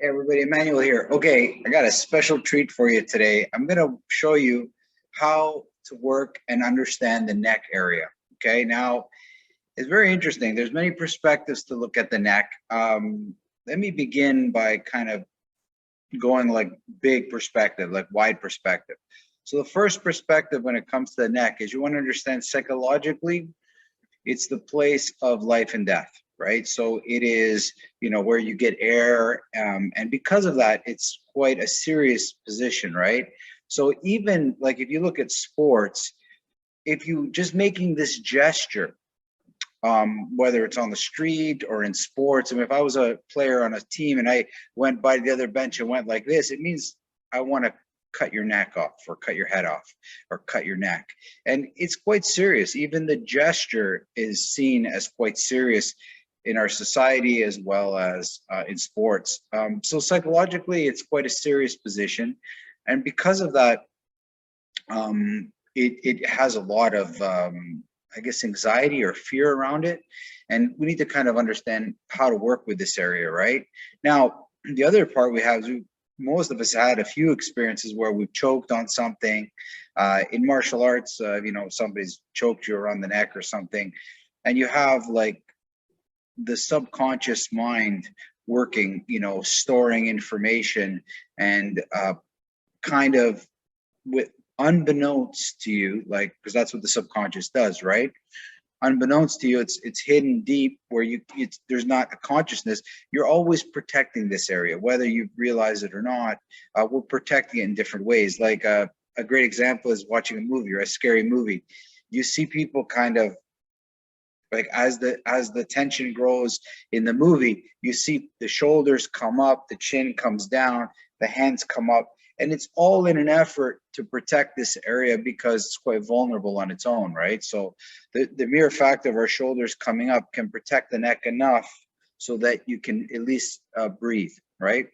Hey everybody, Emmanuel here. Okay, I got a special treat for you today. I'm going to show you how to work and understand the neck area. Okay, now it's very interesting. There's many perspectives to look at the neck. Let me begin by kind of going like big perspective, like wide perspective. So the first perspective when it comes to the neck is you want to understand psychologically, it's the place of life and death, right? So it is, where you get air, and because of that, it's quite a serious position, right? So even like if you look at sports, if you just making this gesture, whether it's on the street or in sports, I mean, if I was a player on a team and I went by the other bench and went like this, it means I want to cut your neck off or cut your head off or cut your neck. And it's quite serious. Even the gesture is seen as quite serious in our society as well as in sports. So psychologically, it's quite a serious position. And because of that, it has a lot of, I guess, anxiety or fear around it. And we need to kind of understand how to work with this area, right? Now, the other part we have is most of us had a few experiences where we've choked on something. In martial arts, somebody's choked you around the neck or something, and you have like the subconscious mind working, storing information and kind of with unbeknownst to you, like, because that's what the subconscious does, right? Unbeknownst to you, it's hidden deep where there's not a consciousness. You're always protecting this area, whether you realize it or not. We're protecting it in different ways. Like a great example is watching a movie or a scary movie. You see people kind of like as the tension grows in the movie, you see the shoulders come up, the chin comes down, the hands come up. And it's all in an effort to protect this area because it's quite vulnerable on its own, right? So the mere fact of our shoulders coming up can protect the neck enough so that you can at least breathe, right?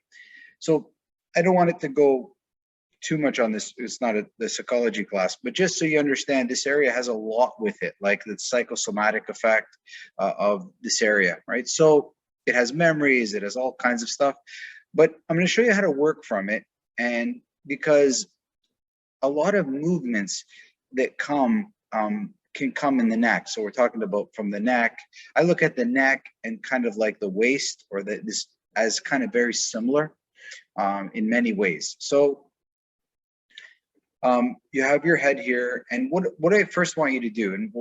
So I don't want it to go too much on this. It's not the psychology class, but just so you understand, this area has a lot with it, like the psychosomatic effect of this area, right? So it has memories, it has all kinds of stuff, but I'm going to show you how to work from it. And because a lot of movements that come can come in the neck. So we're talking about from the neck. I look at the neck and kind of like the waist or this as kind of very similar in many ways. So you have your head here, and what I first want you to do, and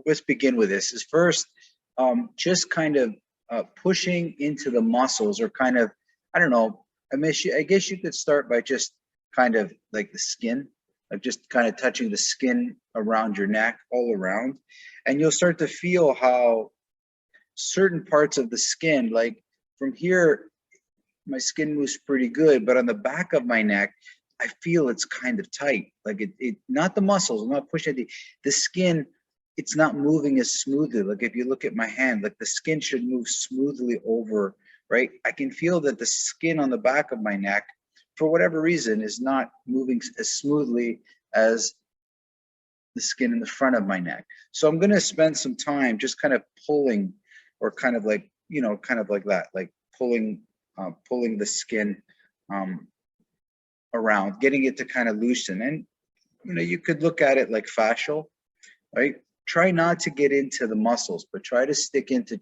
let's begin with this, is first just kind of pushing into the muscles, or kind of, I don't know, I guess you could start by just kind of like the skin, like just kind of touching the skin around your neck, all around, and you'll start to feel how certain parts of the skin, like from here, my skin moves pretty good, but on the back of my neck, I feel it's kind of tight. Like it not the muscles, I'm not pushing the skin, it's not moving as smoothly. Like if you look at my hand, like the skin should move smoothly over, right? I can feel that the skin on the back of my neck, for whatever reason, is not moving as smoothly as the skin in the front of my neck. So I'm going to spend some time just kind of pulling, or kind of like, kind of like that, like pulling the skin around, getting it to kind of loosen. And you could look at it like fascial, right? Try not to get into the muscles, but try to stick into